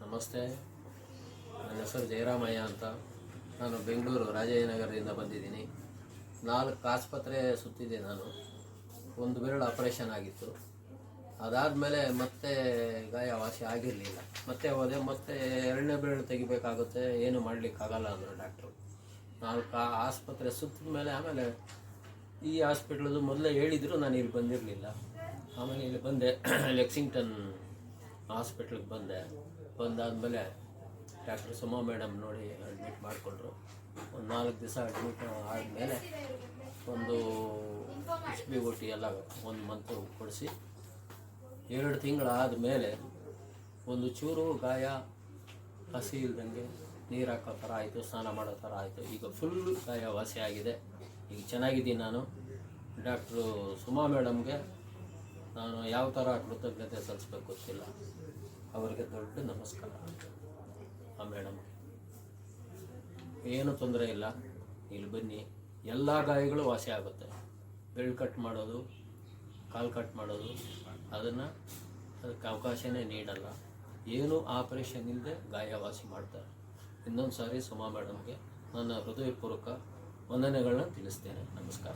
ನಮಸ್ತೆ, ನನ್ನ ಹೆಸರು ಜಯರಾಮಯ್ಯ ಅಂತ. ನಾನು ಬೆಂಗಳೂರು ರಾಜಾಜಿನಗರದಿಂದ ಬಂದಿದ್ದೀನಿ. 4 ಆಸ್ಪತ್ರೆ ಸುತ್ತಿದ್ದೆ ನಾನು. ಒಂದು ಬೆರಳು ಆಪರೇಷನ್ ಆಗಿತ್ತು. ಅದಾದಮೇಲೆ ಮತ್ತೆ ಗಾಯ ವಾಸಿ ಆಗಿರಲಿಲ್ಲ. ಮತ್ತೆ ಹೋದೆ, ಮತ್ತೆ 2ನೇ ಬೆರಳು ತೆಗಿಬೇಕಾಗುತ್ತೆ, ಏನು ಮಾಡಲಿಕ್ಕಾಗಲ್ಲ ಅಂದರು ಡಾಕ್ಟ್ರು. 4 ಆಸ್ಪತ್ರೆ ಸುತ್ತಿದ ಮೇಲೆ ಆಮೇಲೆ ಈ ಹಾಸ್ಪಿಟ್ಲದು ಮೊದಲೇ ಹೇಳಿದರು, ನಾನು ಇಲ್ಲಿ ಬಂದಿರಲಿಲ್ಲ. ಆಮೇಲೆ ಇಲ್ಲಿ ಬಂದೆ, ಲೆಕ್ಸಿಂಗ್ಟನ್ ಹಾಸ್ಪಿಟ್ಲಿಗೆ ಬಂದಾದಮೇಲೆ ಡಾಕ್ಟರ್ ಸುಮಾ ಮೇಡಮ್ ನೋಡಿ ಅಡ್ಮಿಟ್ ಮಾಡಿಕೊಂಡ್ರು. ಒಂದು 4 ದಿವಸ ಅಡ್ಮಿಟ್ ಆದಮೇಲೆ ಒಂದು HB ಎಲ್ಲ 1 ಮಂತು ಕೊಡಿಸಿ 2 ತಿಂಗಳಾದ ಮೇಲೆ ಒಂದು ಚೂರು ಗಾಯ ಹಸಿ ಇಲ್ದಂಗೆ ನೀರು ಹಾಕೋ ಥರ ಆಯಿತು, ಸ್ನಾನ ಮಾಡೋ ಥರ ಆಯಿತು. ಈಗ ಫುಲ್ ಗಾಯ ವಾಸಿ ಆಗಿದೆ. ಈಗ ಚೆನ್ನಾಗಿದ್ದೀನಿ ನಾನು. ಡಾಕ್ಟ್ರು ಸುಮಾ ಮೇಡಮ್ಗೆ ನಾನು ಯಾವ ಥರ ಕೃತಜ್ಞತೆ ಸಲ್ಲಿಸ್ಬೇಕು ಗೊತ್ತಿಲ್ಲ. ಅವರಿಗೆ ದೊಡ್ಡ ನಮಸ್ಕಾರ. ಆ ಮೇಡಮ್ ಏನು ತೊಂದರೆ ಇಲ್ಲ, ಇಲ್ಲಿ ಬನ್ನಿ, ಎಲ್ಲ ಗಾಯಗಳು ವಾಸಿ ಆಗುತ್ತೆ. ಬೆರಳು ಕಟ್ ಮಾಡೋದು, ಕಾಲು ಕಟ್ ಮಾಡೋದು, ಅದಕ್ಕೆ ಅವಕಾಶನೇ ನೀಡಲ್ಲ. ಏನು ಆಪರೇಷನ್ ಇಲ್ಲದೆ ಗಾಯ ವಾಸಿ ಮಾಡ್ತಾರೆ. ಇನ್ನೊಂದು ಸಾರಿ ಸುಮಾ ಮೇಡಮ್ಗೆ ನನ್ನ ಹೃದಯಪೂರ್ವಕ ವಂದನೆಗಳನ್ನ ತಿಳಿಸ್ತೇನೆ. ನಮಸ್ಕಾರ.